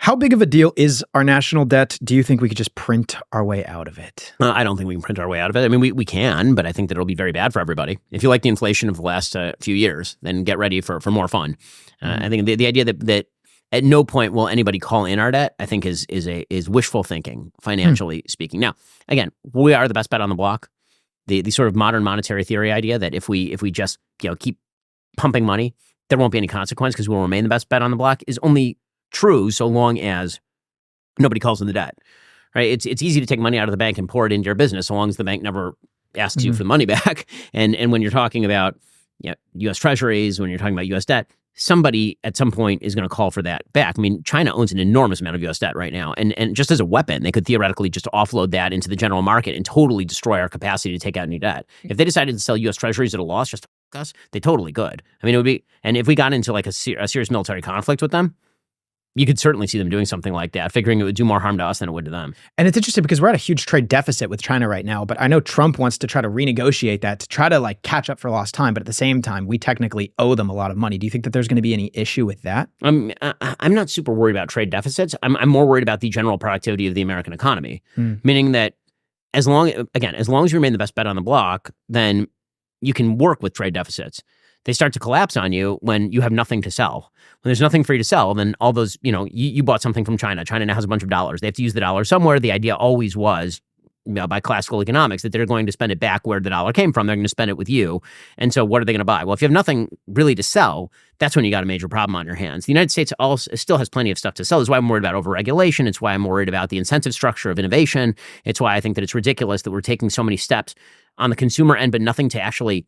How big of a deal is our national debt? Do you think we could just print our way out of it? I don't think we can print our way out of it. I mean, we can, but I think that it'll be very bad for everybody. If you like the inflation of the last few years, then get ready for more fun. I think the idea that at no point will anybody call in our debt, I think is wishful thinking, financially speaking. Now, again, we are the best bet on the block. The sort of modern monetary theory idea that if we just keep pumping money, there won't be any consequence because we'll remain the best bet on the block is only true so long as nobody calls in the debt, right? It's easy to take money out of the bank and pour it into your business so long as the bank never asks you for the money back. And when you're talking about U.S. Treasuries, when you're talking about U.S. debt, somebody at some point is going to call for that back. I mean, China owns an enormous amount of U.S. debt right now. And just as a weapon, they could theoretically just offload that into the general market and totally destroy our capacity to take out any debt. If they decided to sell U.S. Treasuries at a loss just to fuck us, they totally could. I mean, it would be, and if we got into like a serious military conflict with them, you could certainly see them doing something like that, figuring it would do more harm to us than it would to them. And it's interesting because we're at a huge trade deficit with China right now, but I know Trump wants to try to renegotiate that to try to like catch up for lost time. But at the same time, we technically owe them a lot of money. Do you think that there's going to be any issue with that? I'm not super worried about trade deficits. I'm more worried about the general productivity of the American economy, meaning that as long as you remain the best bet on the block, then you can work with trade deficits. They start to collapse on you when you have nothing to sell. When there's nothing for you to sell, then all those, you bought something from China. China now has a bunch of dollars. They have to use the dollar somewhere. The idea always was, by classical economics, that they're going to spend it back where the dollar came from. They're going to spend it with you. And so what are they going to buy? Well, if you have nothing really to sell, that's when you got a major problem on your hands. The United States also still has plenty of stuff to sell. That's why I'm worried about overregulation. It's why I'm worried about the incentive structure of innovation. It's why I think that it's ridiculous that we're taking so many steps on the consumer end, but nothing to actually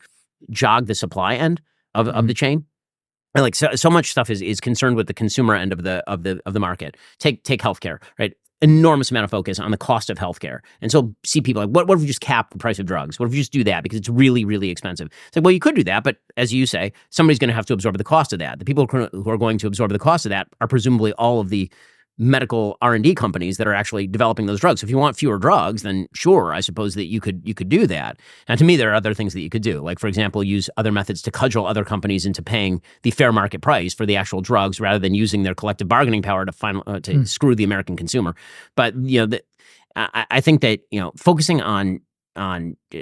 jog the supply end of the chain. And like so much stuff is concerned with the consumer end of the market. Take healthcare, right? Enormous amount of focus on the cost of healthcare. And so see people like, what if we just cap the price of drugs? What if we just do that because it's really, really expensive? It's like, well, you could do that, but as you say, somebody's going to have to absorb the cost of that. The people who are going to absorb the cost of that are presumably all of the medical R&D companies that are actually developing those drugs. So if you want fewer drugs, then sure, I suppose that you could do that. And to me, there are other things that you could do. Like, for example, use other methods to cudgel other companies into paying the fair market price for the actual drugs rather than using their collective bargaining power to screw the American consumer. But, I think that, focusing on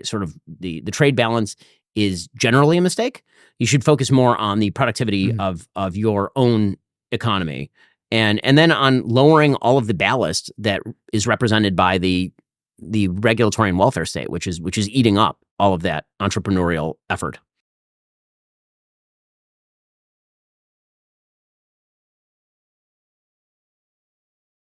sort of the trade balance is generally a mistake. You should focus more on the productivity of your own economy. And then on lowering all of the ballast that is represented by the regulatory and welfare state, which is eating up all of that entrepreneurial effort.